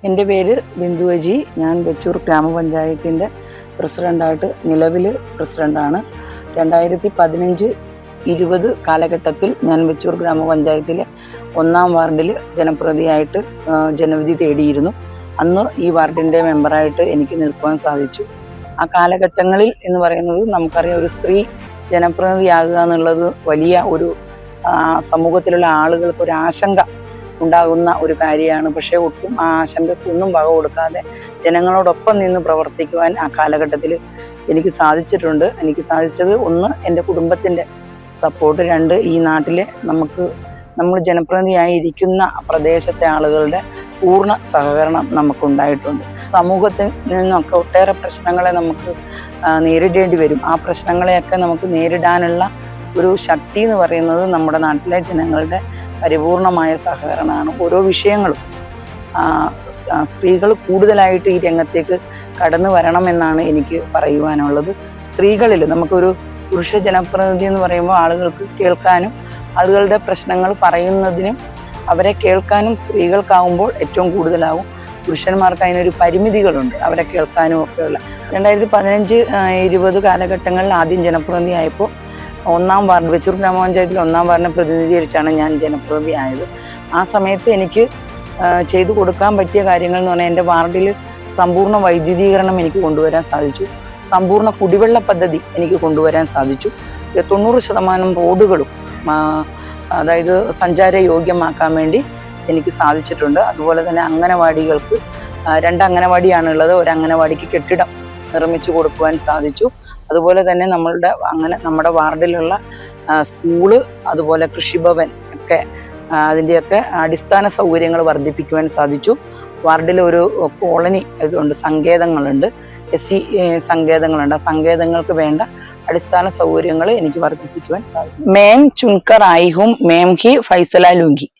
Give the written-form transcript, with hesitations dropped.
എൻ്റെ പേര് ബിന്ദുവജി. ഞാൻ വെച്ചൂർ ഗ്രാമപഞ്ചായത്തിൻ്റെ പ്രസിഡൻ്റായിട്ട് നിലവിൽ പ്രസിഡൻ്റാണ്. 2015-20 കാലഘട്ടത്തിൽ ഞാൻ വെച്ചൂർ ഗ്രാമപഞ്ചായത്തിലെ 1-ാം വാർഡിൽ ജനപ്രതിയായിട്ട് ജനവിധി തേടിയിരുന്നു. അന്ന് ഈ വാർഡിൻ്റെ മെമ്പറായിട്ട് എനിക്ക് നിൽക്കുവാൻ സാധിച്ചു. ആ കാലഘട്ടങ്ങളിൽ എന്ന് പറയുന്നത് നമുക്കറിയാം, ഒരു സ്ത്രീ ജനപ്രതിനിധിയാകുക എന്നുള്ളത് വലിയ ഒരു സമൂഹത്തിലുള്ള ആളുകൾക്ക് ഒരു ആശങ്ക ഉണ്ടാകുന്ന ഒരു കാര്യമാണ്. പക്ഷേ ഒട്ടും ആ ആശങ്കക്കൊന്നും വക കൊടുക്കാതെ ജനങ്ങളോടൊപ്പം നിന്ന് പ്രവർത്തിക്കുവാൻ ആ കാലഘട്ടത്തിൽ എനിക്ക് സാധിച്ചിട്ടുണ്ട്. എനിക്ക് സാധിച്ചത്, ഒന്ന്, എൻ്റെ കുടുംബത്തിൻ്റെ സപ്പോർട്ട്, 2, ഈ നാട്ടിലെ നമ്മൾ ജനപ്രതിനിധിയായി ഇരിക്കുന്ന പ്രദേശത്തെ ആളുകളുടെ പൂർണ്ണ സഹകരണം നമുക്കുണ്ടായിട്ടുണ്ട്. സമൂഹത്തിൽ നിന്നൊക്കെ ഒട്ടേറെ പ്രശ്നങ്ങളെ നമുക്ക് നേരിടേണ്ടി വരും. ആ പ്രശ്നങ്ങളെയൊക്കെ നമുക്ക് നേരിടാനുള്ള ഒരു ശക്തി എന്ന് പറയുന്നത് നമ്മുടെ നാട്ടിലെ ജനങ്ങളുടെ പരിപൂർണമായ സഹകരണമാണ്. ഓരോ വിഷയങ്ങളും സ്ത്രീകൾ കൂടുതലായിട്ട് ഈ രംഗത്തേക്ക് കടന്നു വരണമെന്നാണ് എനിക്ക് പറയുവാനുള്ളത്. സ്ത്രീകളിൽ നമുക്കൊരു പുരുഷ ജനപ്രതിനിധി എന്ന് പറയുമ്പോൾ ആളുകൾക്ക് കേൾക്കാനും ആളുകളുടെ പ്രശ്നങ്ങൾ പറയുന്നതിനും അവരെ കേൾക്കാനും സ്ത്രീകൾക്കാവുമ്പോൾ ഏറ്റവും കൂടുതലാവും. പുരുഷന്മാർക്ക് അതിനൊരു പരിമിതികളുണ്ട്, അവരെ കേൾക്കാനും ഒക്കെയുള്ള. 2015-20 കാലഘട്ടങ്ങളിൽ ആദ്യം ജനപ്രതിനിധി ആയപ്പോൾ 1-ാം വാർഡ്, വെച്ചൂർ ഗ്രാമപഞ്ചായത്തിൽ 1-ാം വാർഡിനെ പ്രതിനിധീകരിച്ചാണ് ഞാൻ ജനപ്രതിനിധി ആയത്. ആ സമയത്ത് എനിക്ക് ചെയ്തു കൊടുക്കാൻ പറ്റിയ കാര്യങ്ങൾ എന്ന് പറഞ്ഞാൽ, എൻ്റെ വാർഡിൽ സമ്പൂർണ്ണ വൈദ്യുതീകരണം എനിക്ക് കൊണ്ടുവരാൻ സാധിച്ചു. സമ്പൂർണ്ണ കുടിവെള്ള പദ്ധതി എനിക്ക് കൊണ്ടുവരാൻ സാധിച്ചു. 90% റോഡുകളും അതായത് സഞ്ചാരയോഗ്യമാക്കാൻ വേണ്ടി എനിക്ക് സാധിച്ചിട്ടുണ്ട്. അതുപോലെ തന്നെ അംഗനവാടികൾക്ക് 2 അംഗനവാടിയാണുള്ളത്. ഒരു അംഗനവാടിക്ക് കെട്ടിടം നിർമ്മിച്ചു കൊടുക്കുവാൻ സാധിച്ചു. അതുപോലെ തന്നെ നമ്മുടെ വാർഡിലുള്ള സ്കൂള്, അതുപോലെ കൃഷിഭവൻ ഒക്കെ, അതിൻ്റെയൊക്കെ അടിസ്ഥാന സൗകര്യങ്ങൾ വർദ്ധിപ്പിക്കുവാൻ സാധിച്ചു. വാർഡിൽ ഒരു കോളനി ഇതുണ്ട്, സങ്കേതങ്ങളുണ്ട്, SC സങ്കേതങ്ങളുണ്ട്. ആ സങ്കേതങ്ങൾക്ക് വേണ്ട അടിസ്ഥാന സൗകര്യങ്ങൾ എനിക്ക് വർദ്ധിപ്പിക്കുവാൻ സാധിച്ചു. മേം ചുൻകർ ആയിഹും മേം ഹി ഫൈസല ലുങ്കി.